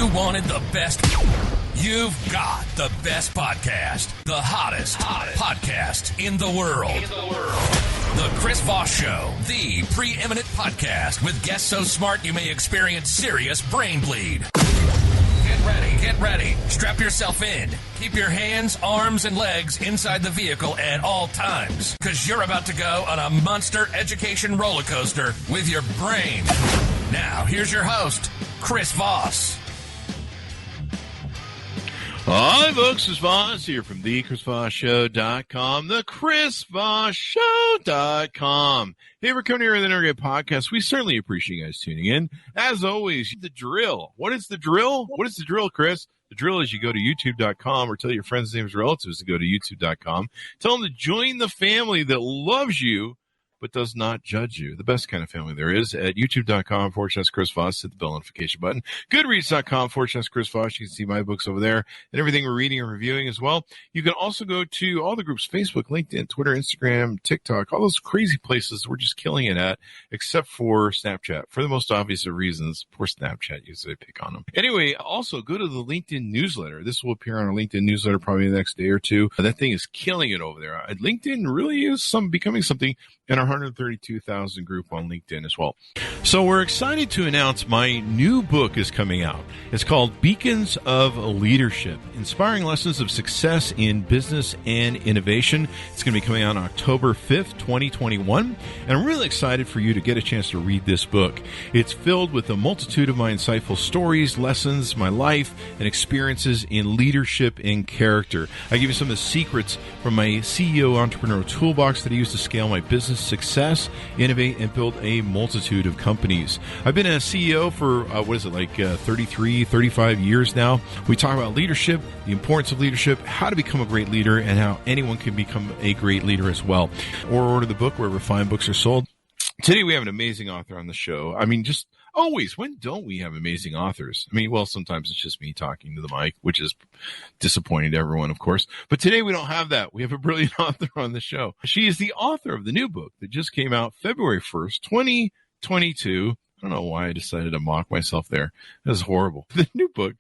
You wanted the best. You've got the best podcast, the hottest podcast in the world. The Chris Voss Show, the preeminent podcast with guests so smart you may experience serious brain bleed. Get ready. Strap yourself in. Keep your hands, arms, and legs inside the vehicle at all times, because you're about to go on a monster education roller coaster with your brain. Now, here's your host, Chris Voss. Hi, folks. Chris Voss here from thechrisvossshow.com, thechrisvossshow.com. Hey, we're coming here with an Internet podcast. We certainly appreciate you guys tuning in. As always, the drill. What is the drill? What is the drill, Chris? The drill is you go to youtube.com or tell your friends, names, relatives to go to youtube.com. Tell them to join the family that loves you but does not judge you. The best kind of family there is at youtube.com/Chris Voss. Hit the bell notification button. Goodreads.com/Chris Voss. You can see my books over there and everything we're reading and reviewing as well. You can also go to all the groups, Facebook, LinkedIn, Twitter, Instagram, TikTok, all those crazy places we're just killing it at, except for Snapchat. For the most obvious of reasons, poor Snapchat users, I pick on them. Anyway, also go to the LinkedIn newsletter. This will appear on our LinkedIn newsletter probably the next day or two. That thing is killing it over there. LinkedIn really is becoming something in our 132,000 group on LinkedIn as well. So we're excited to announce my new book is coming out. It's called Beacons of Leadership, Inspiring Lessons of Success in Business and Innovation. It's going to be coming out on October 5th, 2021. And I'm really excited for you to get a chance to read this book. It's filled with a multitude of my insightful stories, lessons, my life, and experiences in leadership and character. I give you some of the secrets from my CEO entrepreneur toolbox that I use to scale my business success, innovate, and build a multitude of companies. I've been a CEO for, 33, 35 years now. We talk about leadership, the importance of leadership, how to become a great leader, and how anyone can become a great leader as well. Or order the book wherever fine books are sold. Today we have an amazing author on the show. I mean, just always, when don't we have amazing authors? I mean, well, sometimes it's just me talking to the mic, which is disappointing to everyone, of course. But today we don't have that. We have a brilliant author on the show. She is the author of the new book that just came out February 1st, 2022. I don't know why I decided to mock myself there. That was horrible. The new book,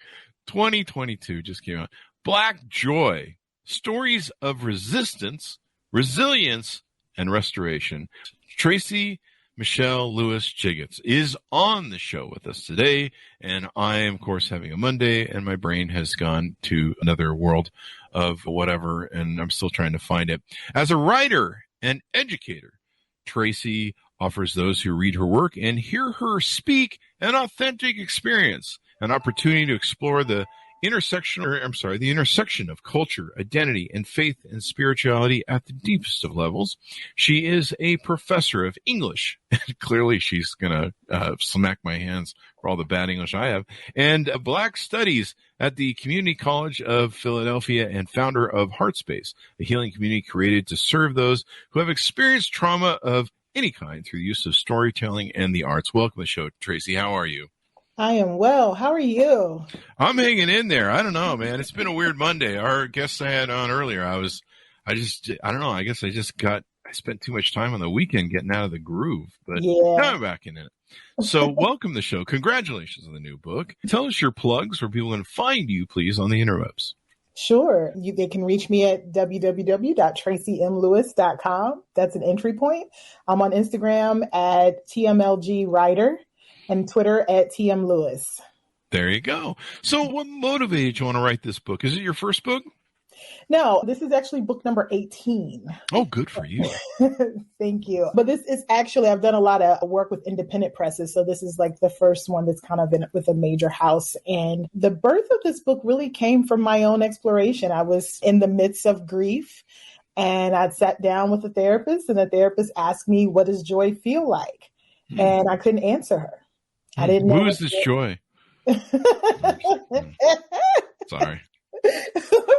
2022, just came out. Black Joy, Stories of Resistance, Resilience, and Restoration. Tracey Michelle Lewis-Giggetts is on the show with us today, and I am, of course, having a Monday, and my brain has gone to another world of whatever, and I'm still trying to find it. As a writer and educator, Tracey offers those who read her work and hear her speak an authentic experience, an opportunity to explore the intersection of culture, identity, and faith and spirituality at the deepest of levels. She is a professor of English. Clearly, she's going to smack my hands for all the bad English I have. And Black Studies at the Community College of Philadelphia and founder of Heartspace, a healing community created to serve those who have experienced trauma of any kind through the use of storytelling and the arts. Welcome to the show, Tracey. How are you? I am well. How are you? I'm hanging in there. I don't know, man. It's been a weird Monday. Our guests I had on earlier, I don't know. I guess I spent too much time on the weekend getting out of the groove, but now I'm back in it. So welcome to the show. Congratulations on the new book. Tell us your plugs where people can find you, please, on the interwebs. Sure. They can reach me at www.traceymlewis.com. That's an entry point. I'm on Instagram at TMLGWriter. And Twitter at TM Lewis. There you go. So what motivated you want to write this book? Is it your first book? No, this is actually book number 18. Oh, good for you. Thank you. But this is actually, I've done a lot of work with independent presses. So this is like the first one that's kind of been with a major house. And the birth of this book really came from my own exploration. I was in the midst of grief and I'd sat down with a therapist and the therapist asked me, what does joy feel like? And I couldn't answer her. I didn't know. Who is this Joy? Sorry.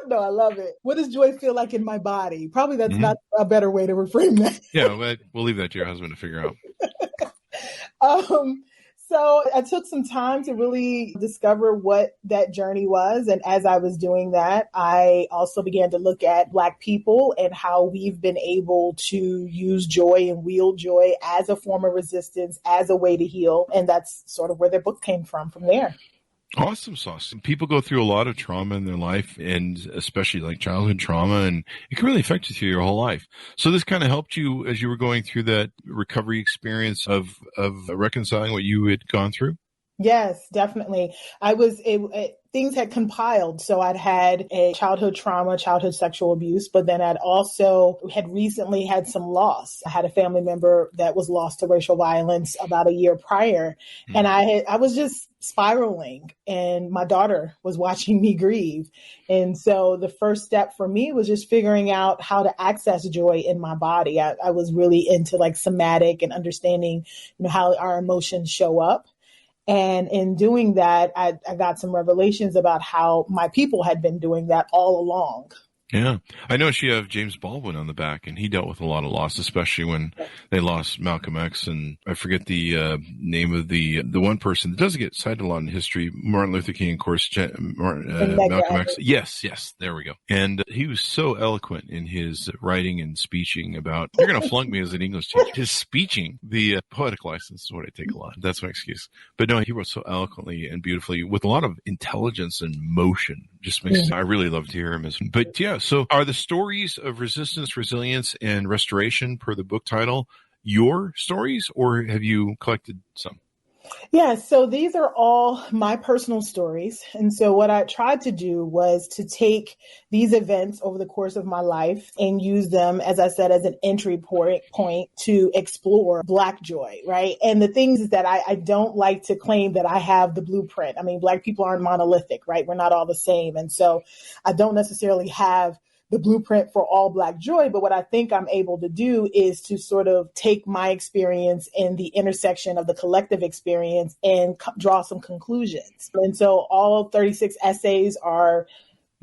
No, I love it. What does joy feel like in my body? Probably that's not a better way to reframe that. Yeah, we'll leave that to your husband to figure out. So I took some time to really discover what that journey was. And as I was doing that, I also began to look at Black people and how we've been able to use joy and wield joy as a form of resistance, as a way to heal. And that's sort of where the book came from there. Awesome sauce. People go through a lot of trauma in their life, and especially like childhood trauma, and it can really affect you through your whole life. So this kind of helped you as you were going through that recovery experience of reconciling what you had gone through? Yes, definitely. Things had compiled. So I'd had a childhood trauma, childhood sexual abuse, but then I'd also had recently had some loss. I had a family member that was lost to racial violence about a year prior. And I was just spiraling, and my daughter was watching me grieve. And so the first step for me was just figuring out how to access joy in my body. I was really into like somatic and understanding, how our emotions show up. And in doing that, I got some revelations about how my people had been doing that all along. Yeah. I know you have James Baldwin on the back, and he dealt with a lot of loss, especially when they lost Malcolm X. And I forget the name of the one person that doesn't get cited a lot in history, Martin Luther King, of course, Malcolm X. Yes. There we go. And he was so eloquent in his writing and speeching about, you're going to flunk me as an English teacher. His speeching, the poetic license is what I take a lot. That's my excuse. But no, he wrote so eloquently and beautifully with a lot of intelligence and motion. Just makes I really love to hear him. But yeah, so are the stories of resistance, resilience, and restoration per the book title your stories, or have you collected some? Yeah, so these are all my personal stories. And so what I tried to do was to take these events over the course of my life and use them, as I said, as an entry point to explore Black joy, right? And the things is that I don't like to claim that I have the blueprint. I mean, Black people aren't monolithic, right? We're not all the same. And so I don't necessarily have the blueprint for all Black joy. But what I think I'm able to do is to sort of take my experience in the intersection of the collective experience and draw some conclusions. And so all 36 essays are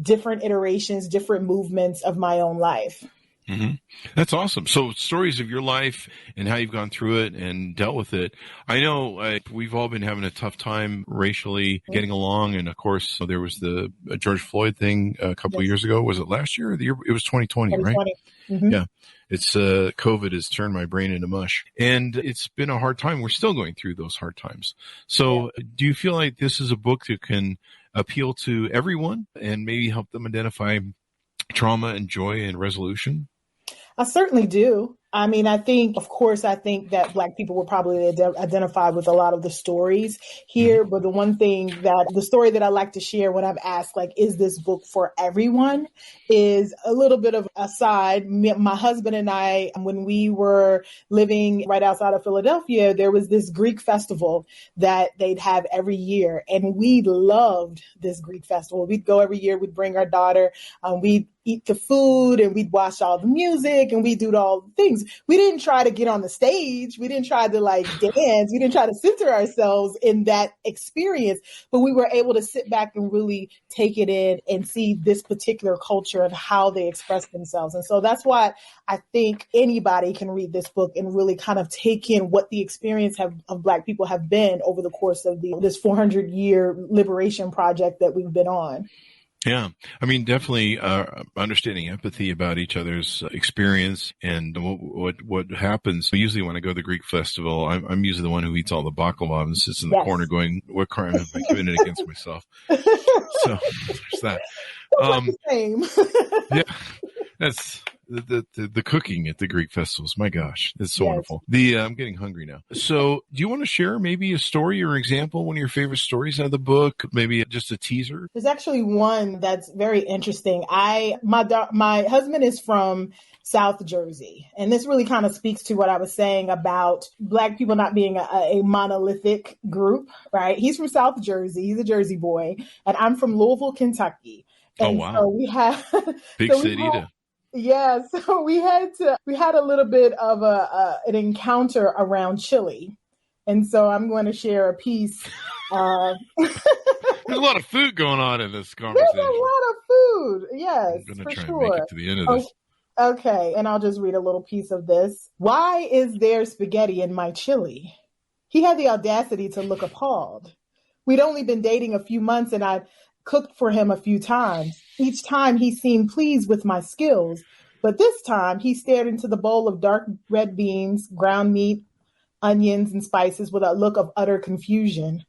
different iterations, different movements of my own life. Mm-hmm. That's awesome. So stories of your life and how you've gone through it and dealt with it. I know we've all been having a tough time racially getting along. And of course, there was the George Floyd thing a couple of years ago. Was it last year or the year? It was 2020, right? Mm-hmm. Yeah. It's COVID has turned my brain into mush, and it's been a hard time. We're still going through those hard times. So do you feel like this is a book that can appeal to everyone and maybe help them identify trauma and joy and resolution? I certainly do. I mean, I think that Black people will probably identify with a lot of the stories here. But the story that I like to share when I'm asked, like, is this book for everyone, is a little bit of aside. My husband and I, when we were living right outside of Philadelphia, there was this Greek festival that they'd have every year. And we loved this Greek festival. We'd go every year. We'd bring our daughter. We'd eat the food and we'd watch all the music and we'd do all the things. We didn't try to get on the stage. We didn't try to dance. We didn't try to center ourselves in that experience, but we were able to sit back and really take it in and see this particular culture and how they express themselves. And so that's why I think anybody can read this book and really kind of take in what the experience of Black people have been over the course of this 400-year liberation project that we've been on. Yeah. I mean, definitely understanding empathy about each other's experience and what happens. Usually when I go to the Greek festival, I'm usually the one who eats all the baklava and sits in the corner going, what crime have I committed against myself? So there's that. Same. Yeah. That's the cooking at the Greek festivals. My gosh, it's so wonderful. I'm getting hungry now. So do you want to share maybe a story or example, one of your favorite stories out of the book? Maybe just a teaser? There's actually one that's very interesting. My husband is from South Jersey, and this really kind of speaks to what I was saying about Black people not being a monolithic group, right? He's from South Jersey. He's a Jersey boy, and I'm from Louisville, Kentucky. And wow. So we have big city. Yeah, so we had a little bit of an encounter around chili. And so I'm going to share a piece. There's a lot of food going on in this conversation. There's a lot of food. Yes, I'm going to try sure. and make it to the end of this. Okay, and I'll just read a little piece of this. Why is there spaghetti in my chili? He had the audacity to look appalled. We'd only been dating a few months and I'd cooked for him a few times. Each time he seemed pleased with my skills, but this time he stared into the bowl of dark red beans, ground meat, onions, and spices with a look of utter confusion.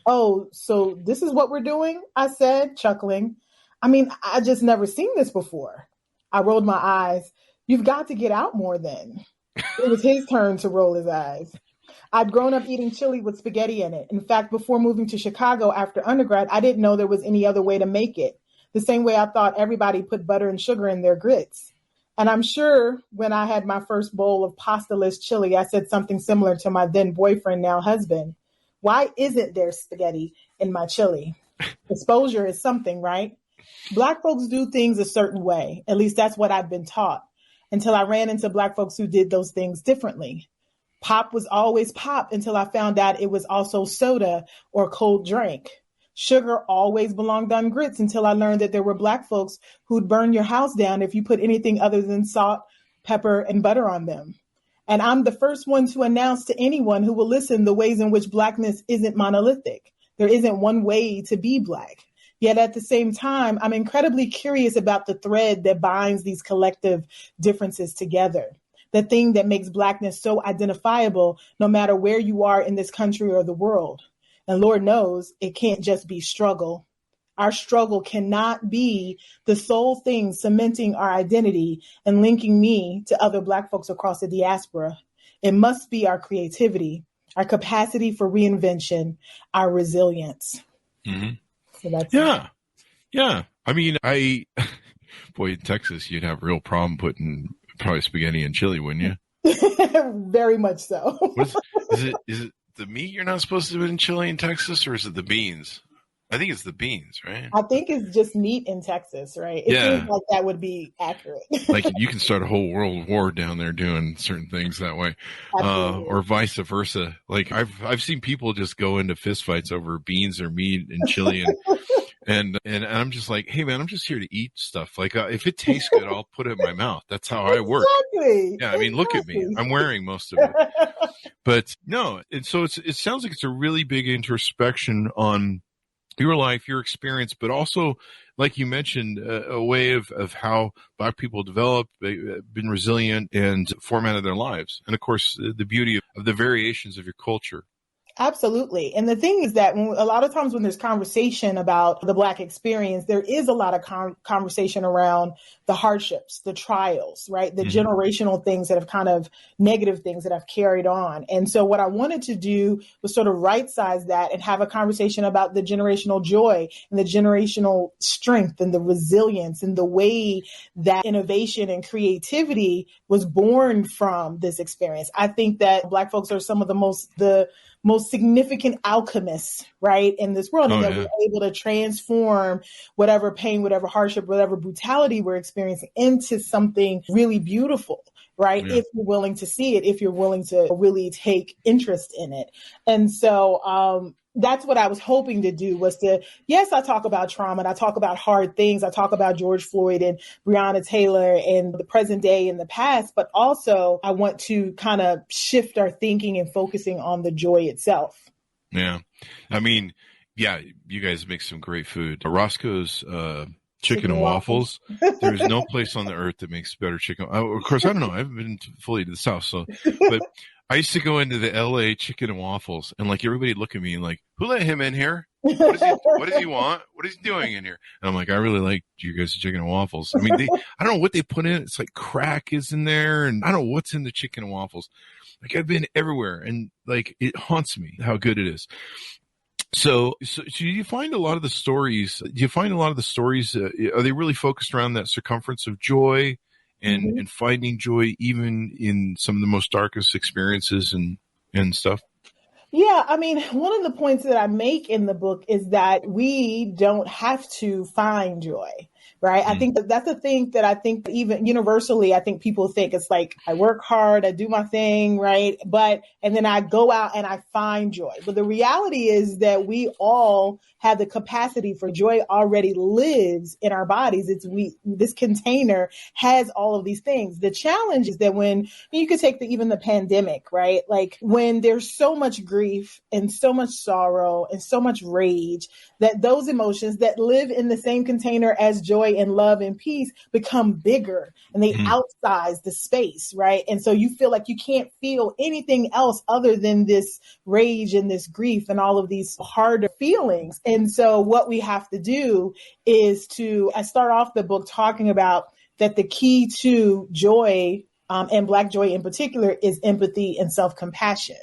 "Oh, so this is what we're doing?" I said, chuckling. "I mean, I just never seen this before." I rolled my eyes. "You've got to get out more then." It was his turn to roll his eyes. I'd grown up eating chili with spaghetti in it. In fact, before moving to Chicago after undergrad, I didn't know there was any other way to make it. The same way I thought everybody put butter and sugar in their grits. And I'm sure when I had my first bowl of pastaless chili, I said something similar to my then boyfriend, now husband. "Why isn't there spaghetti in my chili?" Exposure is something, right? Black folks do things a certain way. At least that's what I've been taught, until I ran into Black folks who did those things differently. Pop was always pop until I found out it was also soda or cold drink. Sugar always belonged on grits until I learned that there were Black folks who'd burn your house down if you put anything other than salt, pepper, and butter on them. And I'm the first one to announce to anyone who will listen the ways in which Blackness isn't monolithic. There isn't one way to be Black. Yet at the same time, I'm incredibly curious about the thread that binds these collective differences together. The thing that makes Blackness so identifiable, no matter where you are in this country or the world. And Lord knows it can't just be struggle. Our struggle cannot be the sole thing cementing our identity and linking me to other Black folks across the diaspora. It must be our creativity, our capacity for reinvention, our resilience. Mm-hmm. So that's Yeah. I mean, boy, in Texas, you'd have a real problem putting probably spaghetti and chili, wouldn't you? Very much so. Is it the meat you're not supposed to put in chili in Texas, or is it the beans? I think it's the beans, right? I think it's just meat in Texas, right? It seems like that would be accurate. Like you can start a whole world war down there doing certain things that way, or vice versa. Like I've seen people just go into fistfights over beans or meat and chili, and I'm just like, hey man, I'm just here to eat stuff. Like if it tastes good, I'll put it in my mouth. That's how I work. Exactly. Yeah, I mean, look at me. I'm wearing most of it, but no. And so it sounds like it's a really big introspection on your life, your experience, but also, like you mentioned, a way of how Black people developed, been resilient, and formatted their lives. And of course, the beauty of the variations of your culture. Absolutely. And the thing is that a lot of times when there's conversation about the Black experience, there is a lot of conversation around the hardships, the trials, right? The generational things that have kind of negative things that have carried on. And so what I wanted to do was sort of right size that and have a conversation about the generational joy and the generational strength and the resilience and the way that innovation and creativity was born from this experience. I think that Black folks are some of the most significant alchemists, right, in this world, and that we're able to transform whatever pain, whatever hardship, whatever brutality we're experiencing into something really beautiful, right? If you're willing to see it, if you're willing to really take interest in it. And so that's what I was hoping to do was to, yes, I talk about trauma and I talk about hard things. I talk about George Floyd and Breonna Taylor and the present day and the past, but also I want to kind of shift our thinking and focusing on the joy itself. Yeah. I mean, yeah, you guys make some great food. Roscoe's chicken and waffles. There's no place on the earth that makes better chicken. Of course, I don't know. I haven't been fully to the South, so, but I used to go into the LA chicken and waffles and like everybody look at me and like, who let him in here? What does he want? What is he doing in here? And I'm like, I really like you guys' chicken and waffles. I mean, I don't know what they put in. It's like crack is in there and I don't know what's in the chicken and waffles. Like I've been everywhere and like it haunts me how good it is. So do you find a lot of the stories, are they really focused around that circumference of joy and finding joy even in some of the most darkest experiences and stuff? Yeah, I mean, one of the points that I make in the book is that we don't have to find joy, right? I think that's the thing that I think even universally, I think people think it's like, I work hard, I do my thing, right? And then I go out and I find joy. But the reality is that we all have the capacity for joy already lives in our bodies. This container has all of these things. The challenge is that when you could take even the pandemic, right? Like when there's so much grief and so much sorrow and so much rage, that those emotions that live in the same container as joy joy and love and peace become bigger and they outsize the space, right? And so you feel like you can't feel anything else other than this rage and this grief and all of these harder feelings. And so what we have to do is I start off the book talking about that the key to joy, and Black joy in particular, is empathy and self-compassion.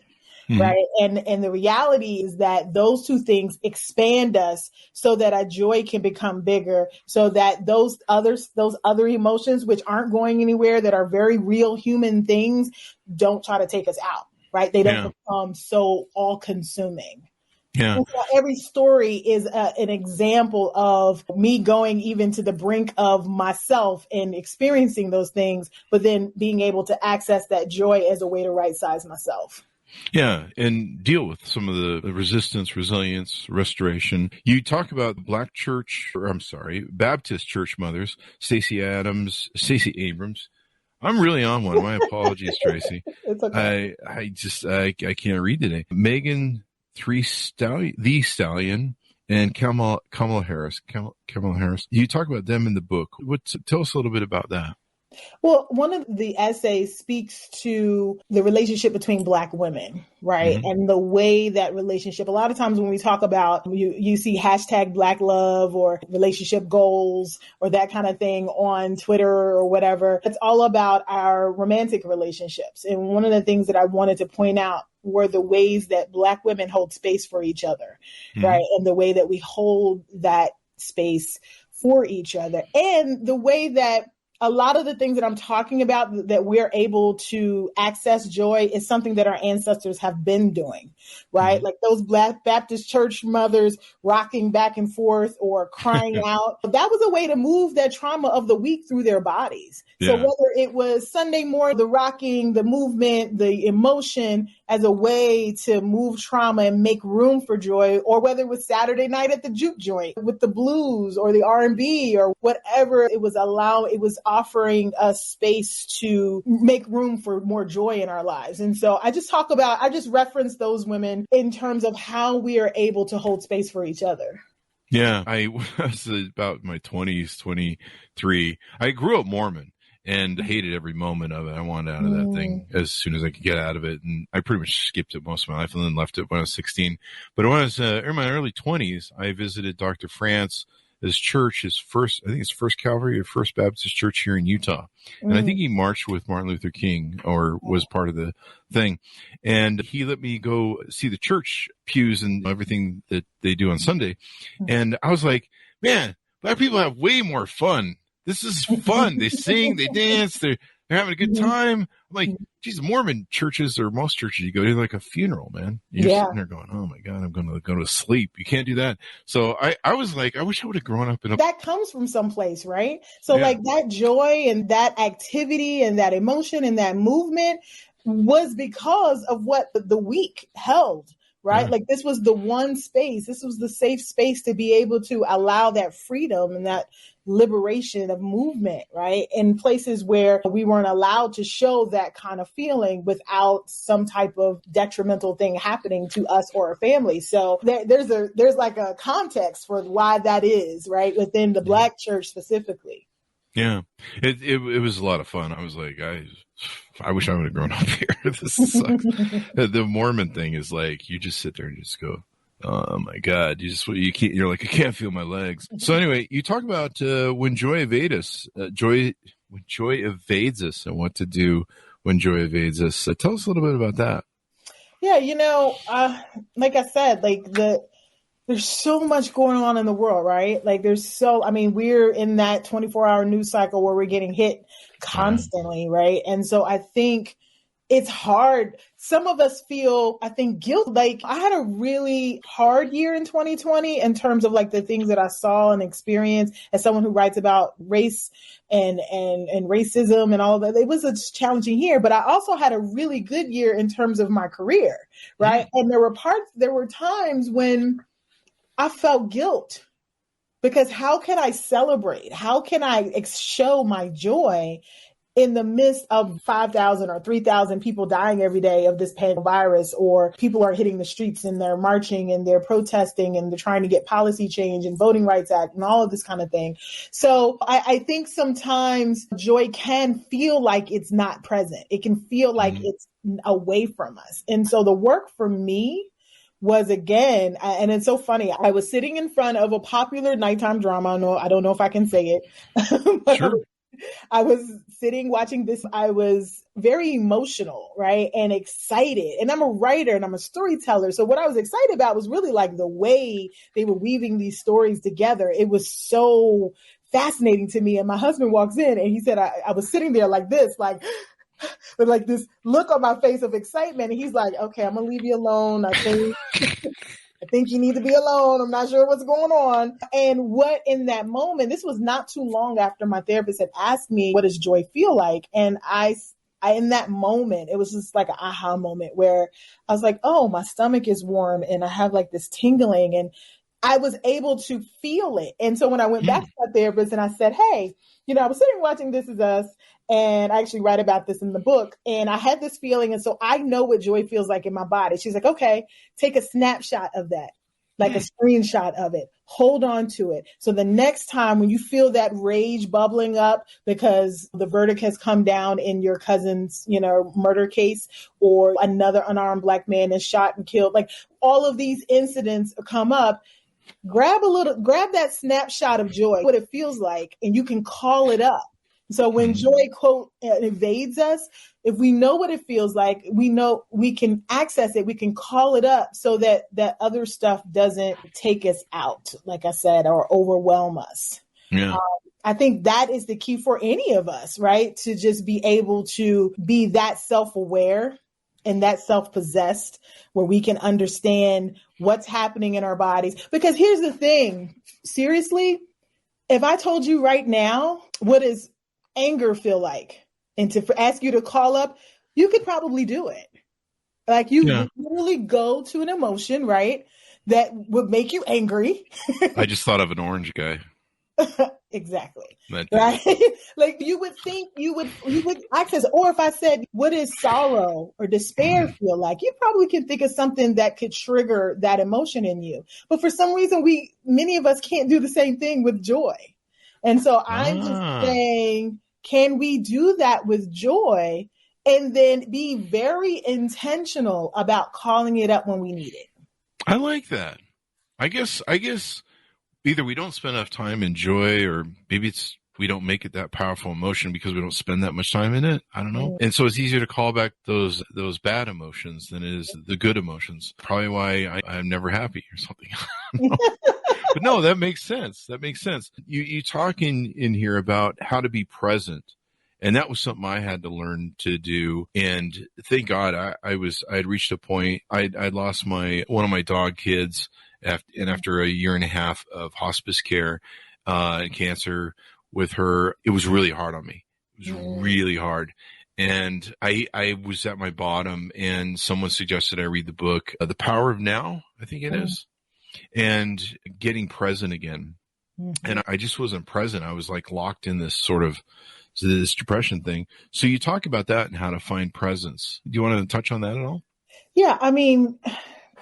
Right. And the reality is that those two things expand us so that our joy can become bigger, so that those other emotions, which aren't going anywhere, that are very real human things, don't try to take us out. Right. They don't become so all consuming. Yeah. So every story is an example of me going even to the brink of myself and experiencing those things, but then being able to access that joy as a way to right size myself. Yeah, and deal with some of the resistance, resilience, restoration. You talk about Baptist church mothers, Stacey Abrams. I'm really on one. My apologies, Tracey. It's okay. I can't read today. Megan the Stallion and Kamala Harris. Kamala Harris. You talk about them in the book. Tell us a little bit about that. Well, one of the essays speaks to the relationship between Black women, right? And the way that relationship, a lot of times when we talk about, you see hashtag Black love or relationship goals or that kind of thing on Twitter or whatever. It's all about our romantic relationships. And one of the things that I wanted to point out were the ways that Black women hold space for each other, right? And the way that we hold that space for each other, and the way that a lot of the things that I'm talking about that we're able to access joy is something that our ancestors have been doing, right? Like those Black Baptist church mothers rocking back and forth or crying out. That was a way to move that trauma of the week through their bodies. Yeah. So whether it was Sunday morning, the rocking, the movement, the emotion as a way to move trauma and make room for joy, or whether it was Saturday night at the juke joint with the blues or the R&B or whatever it was offering us space to make room for more joy in our lives. And so I just reference those women in terms of how we are able to hold space for each other. Yeah, I was about my 20s, 23. I grew up Mormon and hated every moment of it. I wanted out of that thing as soon as I could get out of it. And I pretty much skipped it most of my life and then left it when I was 16. But when I was in my early 20s, I visited Dr. France, his church, his first Calvary or First Baptist Church here in Utah. And I think he marched with Martin Luther King or was part of the thing. And he let me go see the church pews and everything that they do on Sunday. And I was like, man, Black people have way more fun. This is fun. They sing, they dance, they're having a good time. I'm like, geez, Mormon churches or most churches you go to like a funeral, man. You're sitting there going, oh my God, I'm going to go to sleep. You can't do that. So I was like, I wish I would have grown up in a... That comes from someplace, right? So like that joy and that activity and that emotion and that movement was because of what the week held. Right? Like this was the one space. This was the safe space to be able to allow that freedom and that liberation of movement, right? In places where we weren't allowed to show that kind of feeling without some type of detrimental thing happening to us or our family. So there's like a context for why that is, right? Within the Black church specifically. Yeah, it was a lot of fun. I was like, I wish I would have grown up here. This sucks. The Mormon thing is like, you just sit there and just go, oh my God, you're like, I can't feel my legs. So anyway, you talk about when joy evades us, when joy evades us and what to do when joy evades us. Tell us a little bit about that. Yeah, like I said, there's so much going on in the world, right? Like we're in that 24-hour news cycle where we're getting hit constantly, right? And so I think it's hard. Some of us feel, I think, guilt. Like I had a really hard year in 2020 in terms of like the things that I saw and experienced as someone who writes about race and racism and all that. It was a challenging year, but I also had a really good year in terms of my career, right? And there were times when I felt guilt because how can I celebrate? How can I show my joy in the midst of 5,000 or 3,000 people dying every day of this virus, or people are hitting the streets and they're marching and they're protesting and they're trying to get policy change and Voting Rights Act and all of this kind of thing. So I think sometimes joy can feel like it's not present. It can feel like it's away from us. And so the work for me was, again, and it's so funny, I was sitting in front of a popular nighttime drama. I don't know if I can say it. But Sure. I was sitting watching this. I was very emotional, right? And excited. And I'm a writer and I'm a storyteller. So what I was excited about was really like the way they were weaving these stories together. It was so fascinating to me. And my husband walks in and he said, I was sitting there like this, like, with like this look on my face of excitement. And he's like, okay, I'm going to leave you alone. I think you need to be alone. I'm not sure what's going on. And what in that moment, this was not too long after my therapist had asked me, what does joy feel like? And I in that moment, it was just like an aha moment where I was like, oh, my stomach is warm and I have like this tingling, and I was able to feel it. And so when I went back to my therapist and I said, hey, I was sitting watching This Is Us, and I actually write about this in the book, and I had this feeling. And so I know what joy feels like in my body. She's like, okay, take a snapshot of that, like a screenshot of it. Hold on to it. So the next time when you feel that rage bubbling up because the verdict has come down in your cousin's, murder case, or another unarmed Black man is shot and killed, like all of these incidents come up, grab that snapshot of joy, what it feels like, and you can call it up. So when joy, quote, evades us, if we know what it feels like, we know we can access it, we can call it up so that that other stuff doesn't take us out, like I said, or overwhelm us. Yeah. I think that is the key for any of us, right? To just be able to be that self-aware and that self-possessed, where we can understand what's happening in our bodies. Because here's the thing, seriously, if I told you right now, what does anger feel like? And to ask you to call up, you could probably do it. Like you literally go to an emotion, right, that would make you angry. I just thought of an orange guy. Exactly. Right? Like you would think you would access, or if I said, what does sorrow or despair feel like? You probably can think of something that could trigger that emotion in you. But for some reason, many of us can't do the same thing with joy. And so I'm just saying, can we do that with joy and then be very intentional about calling it up when we need it? I like that. I guess either we don't spend enough time in joy, or maybe we don't make it that powerful emotion because we don't spend that much time in it. I don't know. And so it's easier to call back those bad emotions than it is the good emotions. Probably why I'm never happy or something. But no, that makes sense. That makes sense. You talk in here about how to be present. And that was something I had to learn to do. And thank God I had reached a point. I'd lost one of my dog kids, and after a year and a half of hospice care and cancer with her, it was really hard on me. It was really hard. And I was at my bottom, and someone suggested I read the book, The Power of Now, I think it is, and getting present again. And I just wasn't present. I was like locked in this sort of this depression thing. So you talk about that and how to find presence. Do you want to touch on that at all? Yeah, I mean,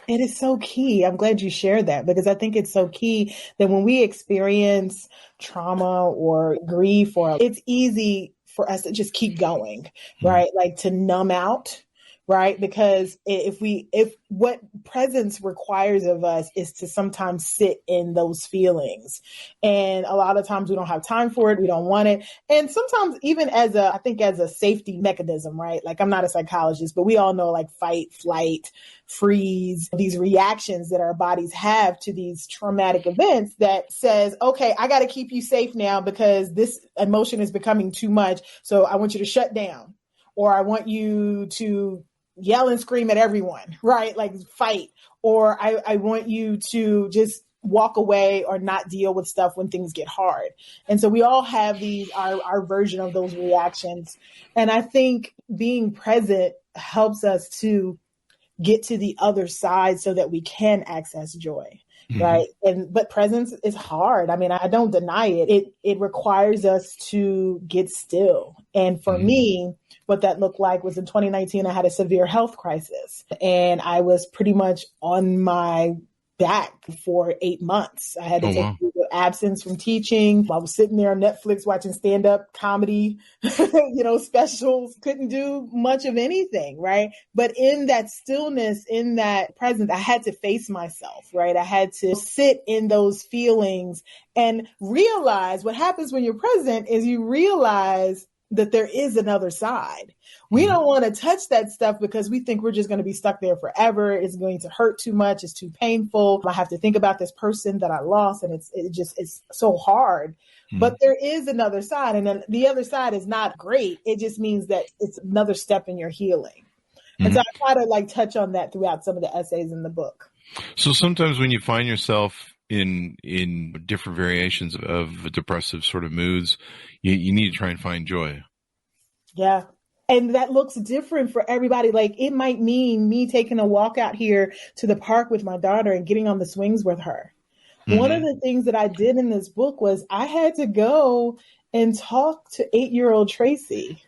it is so key. I'm glad you shared that, because I think it's so key that when we experience trauma or grief, or it's easy for us to just keep going, right? Like to numb out, right? Because if what presence requires of us is to sometimes sit in those feelings. And a lot of times we don't have time for it. We don't want it. And sometimes even as a safety mechanism, right? Like I'm not a psychologist, but we all know like fight, flight, freeze, these reactions that our bodies have to these traumatic events that says, okay, I got to keep you safe now because this emotion is becoming too much. So I want you to shut down, or I want you to yell and scream at everyone, right? Like fight, or I want you to just walk away or not deal with stuff when things get hard. And so we all have our version of those reactions. And I think being present helps us to get to the other side so that we can access joy. right? But presence is hard. I mean, I don't deny it. It requires us to get still. And for me, what that looked like was in 2019, I had a severe health crisis and I was pretty much on my back for 8 months. I had to take absence from teaching. I was sitting there on Netflix watching stand-up comedy, specials, couldn't do much of anything, right? But in that stillness, in that presence, I had to face myself, right? I had to sit in those feelings and realize what happens when you're present is you realize that there is another side. We don't want to touch that stuff because we think we're just going to be stuck there forever. It's going to hurt too much. It's too painful. I have to think about this person that I lost, and it's so hard. But there is another side, and then the other side is not great. It just means that it's another step in your healing. And so I try to touch on that throughout some of the essays in the book. So sometimes when you find yourself in different variations of depressive sort of moods, you need to try and find joy. Yeah. And that looks different for everybody. Like it might mean me taking a walk out here to the park with my daughter and getting on the swings with her. One of the things that I did in this book was I had to go and talk to 8-year-old Tracey.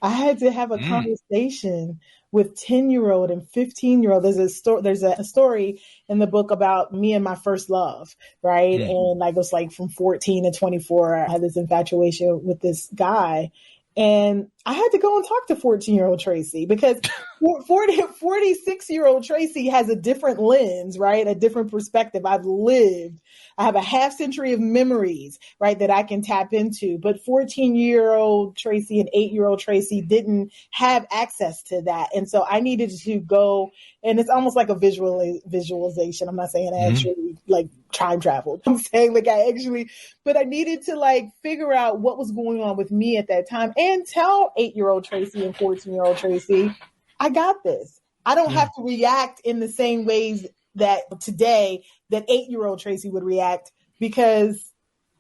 I had to have a conversation with 10-year-old and 15-year-old. There's a story in the book about me and my first love, right? And it was from 14 to 24, I had this infatuation with this guy. And I had to go and talk to 14-year-old Tracey because 46-year-old Tracey has a different lens, right? A different perspective. I've lived. I have a half century of memories, right, that I can tap into. But 14-year-old Tracey and 8-year-old Tracey didn't have access to that. And so I needed to go, and it's almost like a visualization. I'm not saying I actually time traveled. I'm saying but I needed to figure out what was going on with me at that time and tell 8-year-old Tracey and 14-year-old Tracey, I got this. I don't have to react in the same ways that today that 8-year-old Tracey would react because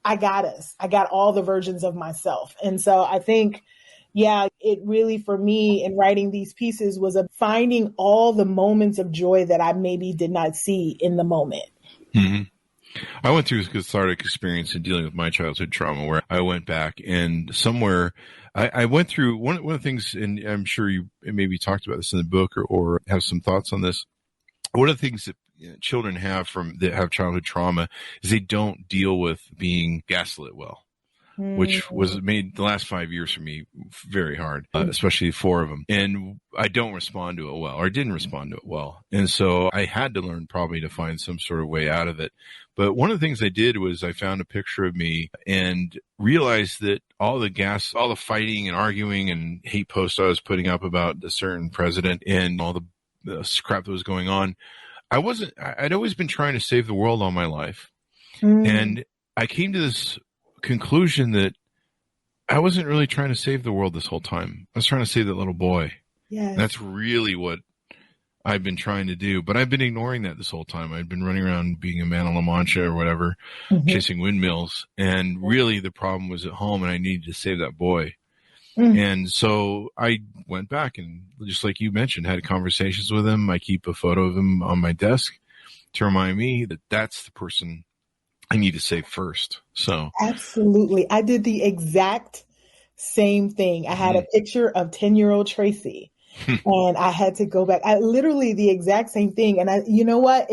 I got us. I got all the versions of myself. And so I think, it really, for me in writing these pieces was finding all the moments of joy that I maybe did not see in the moment. I went through a cathartic experience in dealing with my childhood trauma where I went back and somewhere I went through one of the things, and I'm sure you maybe talked about this in the book or have some thoughts on this. One of the things that children have that have childhood trauma is they don't deal with being gaslit well, which was made the last 5 years for me very hard, especially 4 of them. And I don't respond to it well, or I didn't respond to it well. And so I had to learn probably to find some sort of way out of it. But one of the things I did was I found a picture of me and realized that all the fighting and arguing and hate posts I was putting up about a certain president and all the crap that was going on, I'd always been trying to save the world all my life. And I came to this conclusion that I wasn't really trying to save the world this whole time. I was trying to save that little boy. Yes. And that's really what I've been trying to do, but I've been ignoring that this whole time. I've been running around being a man of La Mancha or whatever, chasing windmills. And really the problem was at home and I needed to save that boy. And so I went back and, just like you mentioned, had conversations with him. I keep a photo of him on my desk to remind me that that's the person I need to save first. So absolutely. I did the exact same thing. I had a picture of 10-year-old Tracey and I had to go back. I literally the exact same thing. And you know what?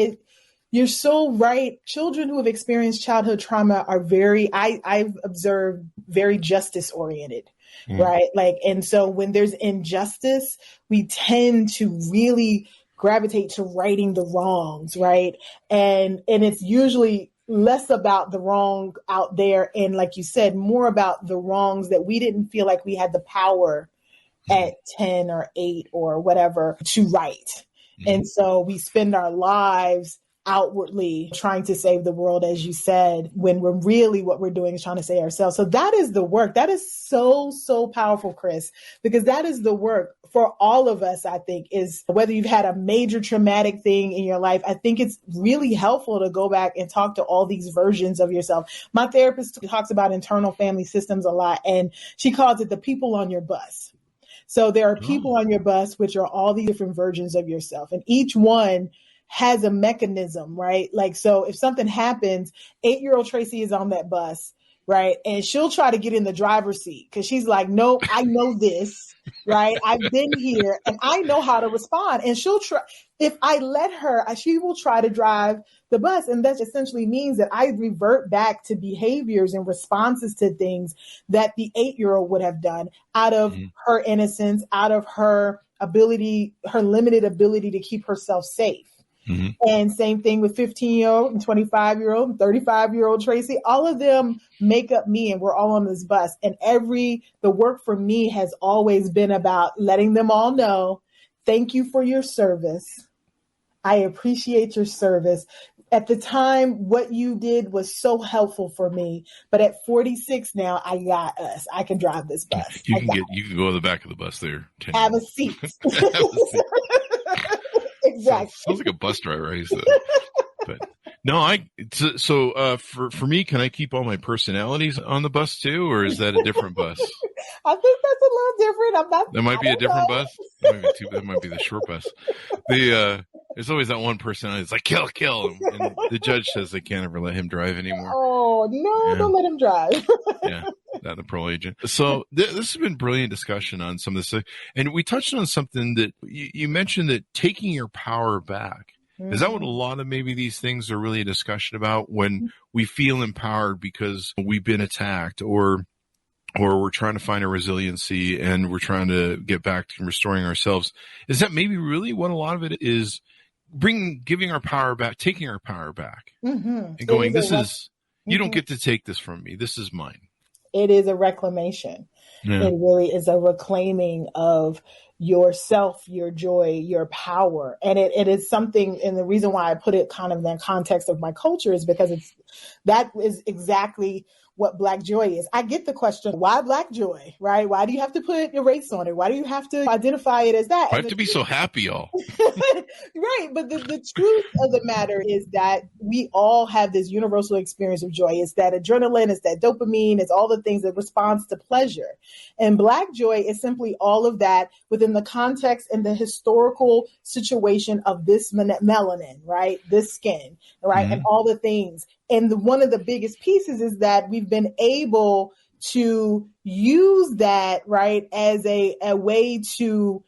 You're so right. Children who have experienced childhood trauma are I've observed very justice oriented. Right. And so when there's injustice, we tend to really gravitate to righting the wrongs. Right. And it's usually less about the wrong out there. And like you said, more about the wrongs that we didn't feel like we had the power at 10 or 8 or whatever to right. And so we spend our lives outwardly trying to save the world, as you said, when we're really what we're doing is trying to save ourselves. So that is the work. That is so, so powerful, Chris, because that is the work for all of us, I think, is whether you've had a major traumatic thing in your life. I think it's really helpful to go back and talk to all these versions of yourself. My therapist talks about internal family systems a lot, and she calls it the people on your bus. So there are people on your bus, which are all the different versions of yourself, and each one has a mechanism, right? Like, so if something happens, 8-year-old Tracey is on that bus, right? And she'll try to get in the driver's seat because she's like, nope, I know this, right? I've been here and I know how to respond. And she'll try, if I let her, she will try to drive the bus. And that essentially means that I revert back to behaviors and responses to things that the 8-year-old would have done out of her innocence, out of her ability, her limited ability to keep herself safe. And same thing with 15-year-old and 25-year-old and 35-year-old Tracey. All of them make up me, and we're all on this bus. And the work for me has always been about letting them all know, thank you for your service. I appreciate your service. At the time, what you did was so helpful for me. But at 46 now, I got us. I can drive this bus. You can go to the back of the bus there. Have a seat. Exactly. Sounds like a bus driver. I said. But no, for me, can I keep all my personalities on the bus too, or is that a different bus? I think that's a little different. That might be a different bus. That might be the short bus. There's always that one personality that's like kill, and the judge says they can't ever let him drive anymore. Oh no, don't let him drive. Yeah. That the parole agent. So this has been brilliant discussion on some of this. And we touched on something that you mentioned, that taking your power back. Is that what a lot of maybe these things are really a discussion about, when we feel empowered because we've been attacked, or we're trying to find a resiliency and we're trying to get back to restoring ourselves? Is that maybe really what a lot of it is, giving our power back, taking our power back and going, you don't get to take this from me. This is mine. It is a reclamation. Yeah. It really is a reclaiming of yourself, your joy, your power. And it is something, and the reason why I put it kind of in the context of my culture is because that is exactly what Black joy is. I get the question, why Black joy, right? Why do you have to put your race on it? Why do you have to identify it as that? I have to be so happy, y'all. Right. But the truth of the matter is that we all have this universal experience of joy. It's that adrenaline, it's that dopamine, it's all the things that responds to pleasure. And Black joy is simply all of that within the context and the historical situation of this melanin, right? This skin, right? And all the things. And one of the biggest pieces is that we've been able to use that, right, as a way to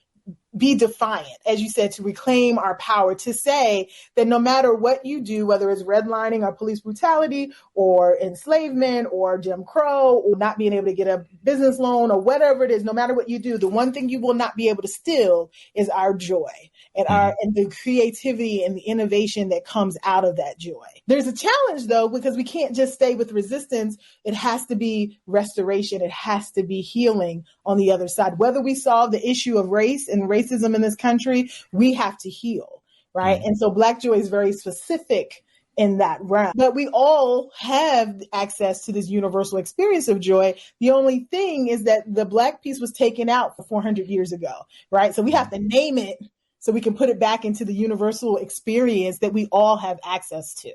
be defiant, as you said, to reclaim our power, to say that no matter what you do, whether it's redlining or police brutality or enslavement or Jim Crow or not being able to get a business loan or whatever it is, no matter what you do, the one thing you will not be able to steal is our joy and the creativity and the innovation that comes out of that joy. There's a challenge, though, because we can't just stay with resistance. It has to be restoration. It has to be healing on the other side. Whether we solve the issue of race and racism in this country, we have to heal, right? And so Black joy is very specific in that realm. But we all have access to this universal experience of joy. The only thing is that the Black piece was taken out 400 years ago, right? So we have to name it so we can put it back into the universal experience that we all have access to.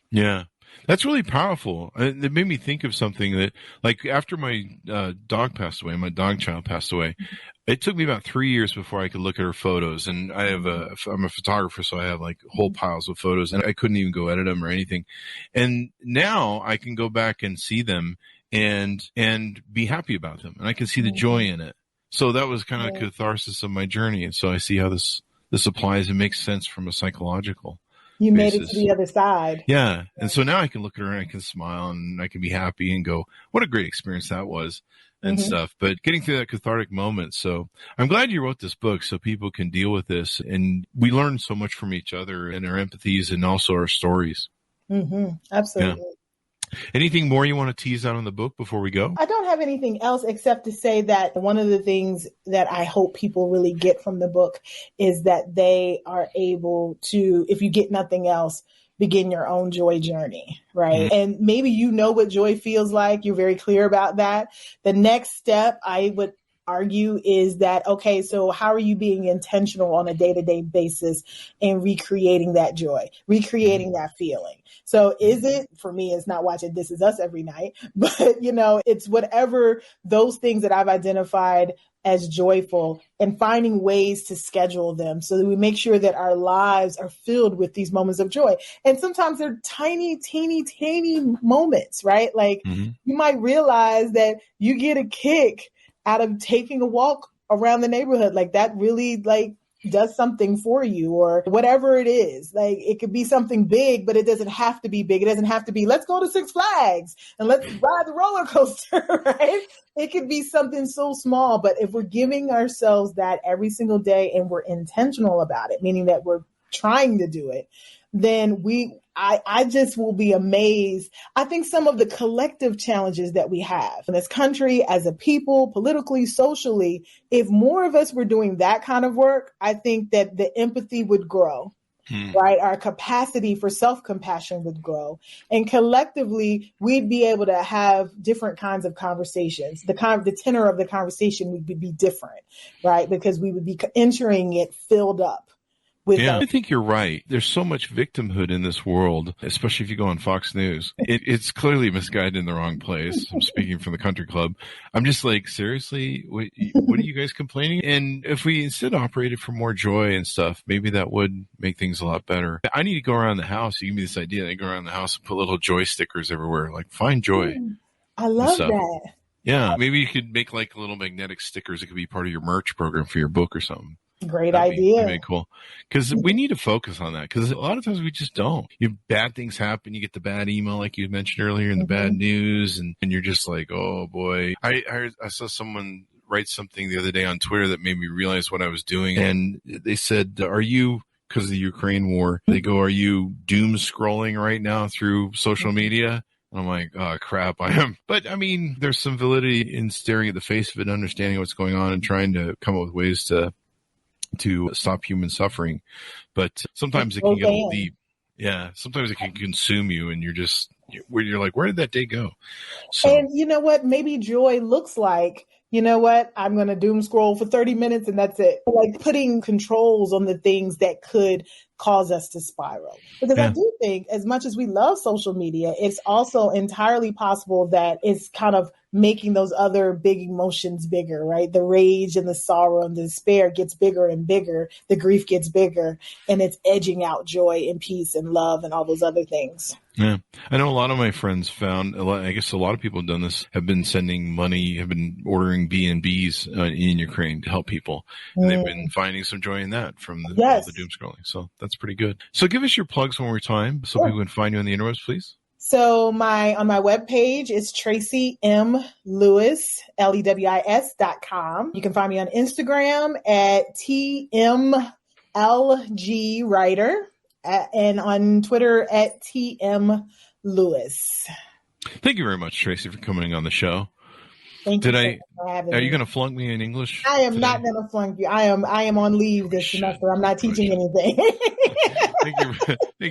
Yeah. That's really powerful. It made me think of something that, like, after my dog passed away, my dog child passed away, it took me about 3 years before I could look at her photos. And I'm a photographer, so I have like whole piles of photos, and I couldn't even go edit them or anything. And now I can go back and see them and be happy about them, and I can see the joy in it. So that was kind of catharsis of my journey. And so I see how this applies and makes sense from a psychological You basis. made it to the other side. Yeah. And so now I can look at her and I can smile and I can be happy and go, what a great experience that was and stuff. But getting through that cathartic moment. So I'm glad you wrote this book so people can deal with this. And we learn so much from each other and our empathies and also our stories. Absolutely. Yeah. Anything more you want to tease out on the book before we go? I don't have anything else except to say that one of the things that I hope people really get from the book is that they are able to, if you get nothing else, begin your own joy journey, right? And maybe you know what joy feels like. You're very clear about that. The next step I would argue is that, okay, so how are you being intentional on a day-to-day basis in recreating that joy, recreating that feeling? So is it, for me, it's not watching This Is Us every night, but it's whatever those things that I've identified as joyful and finding ways to schedule them so that we make sure that our lives are filled with these moments of joy. And sometimes they're tiny, teeny, teeny moments, right? Like you might realize that you get a kick out of taking a walk around the neighborhood. Like that really does something for you, or whatever it is. Like it could be something big, but it doesn't have to be big. It doesn't have to be, let's go to Six Flags and let's ride the roller coaster, right? It could be something so small, but if we're giving ourselves that every single day and we're intentional about it, meaning that we're trying to do it, then I just will be amazed. I think some of the collective challenges that we have in this country as a people, politically, socially, if more of us were doing that kind of work, I think that the empathy would grow, right? Our capacity for self-compassion would grow. And collectively, we'd be able to have different kinds of conversations. The tenor of the conversation would be different, right? Because we would be entering it filled up. I think you're right. There's so much victimhood in this world, especially if you go on Fox News. It's clearly misguided in the wrong place. I'm speaking from the country club. I'm just like, seriously, what are you guys complaining? And if we instead operated for more joy and stuff, maybe that would make things a lot better. I need to go around the house. You give me this idea. I go around the house and put little joy stickers everywhere. Like, find joy. I love that. Yeah. Maybe you could make like little magnetic stickers. It could be part of your merch program for your book or something. Great idea. That'd be cool. Because we need to focus on that. Because a lot of times we just don't. Bad things happen. You get the bad email, like you mentioned earlier, and the bad news, and you're just like, oh boy. I saw someone write something the other day on Twitter that made me realize what I was doing, and they said, "Are you?" Because of the Ukraine war, they go, "Are you doom scrolling right now through social media?" And I'm like, oh, crap, I am. But I mean, there's some validity in staring at the face of it, understanding what's going on, and trying to come up with ways to stop human suffering. But sometimes it can get a little deep. Yeah. Sometimes it can consume you and you're like, where did that day go? So, and you know what? Maybe joy looks like, you know what? I'm going to doom scroll for 30 minutes and that's it. Like putting controls on the things that could cause us to spiral. Because I do think as much as we love social media, it's also entirely possible that it's kind of making those other big emotions bigger, right? The rage and the sorrow and the despair gets bigger and bigger. The grief gets bigger and it's edging out joy and peace and love and all those other things. Yeah. I know a lot of my friends I guess a lot of people have done this, have been sending money, have been ordering B&Bs in Ukraine to help people. And they've been finding some joy in that from the doom scrolling. So that's pretty good. So give us your plugs one more time so people can find you on the interwebs, please. So on my webpage is Tracey M. Lewis, LEWIS.com. You can find me on Instagram at TMLG Writer and on Twitter at TM Lewis. Thank you very much, Tracey, for coming on the show. Thank you for having me. Are you going to flunk me in English? I am not going to flunk you. I am on leave this semester. I'm not teaching anything. Thank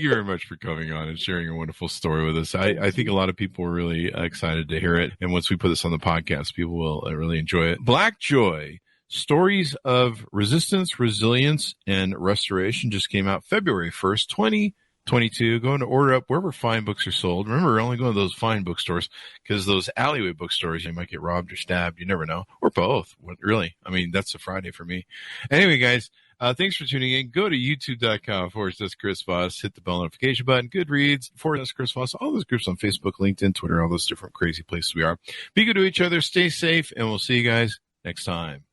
you very much for coming on and sharing a wonderful story with us. I think a lot of people are really excited to hear it. And once we put this on the podcast, people will really enjoy it. Black Joy, Stories of Resistance, Resilience, and Restoration just came out February 1st, 2022. Going to order up wherever fine books are sold. Remember, only going to those fine bookstores because those alleyway bookstores, you might get robbed or stabbed. You never know. Or both. Really. I mean, that's a Friday for me. Anyway, guys, thanks for tuning in. Go to youtube.com/Chris Voss. Hit the bell notification button. Goodreads, /Chris Voss. All those groups on Facebook, LinkedIn, Twitter, all those different crazy places we are. Be good to each other. Stay safe. And we'll see you guys next time.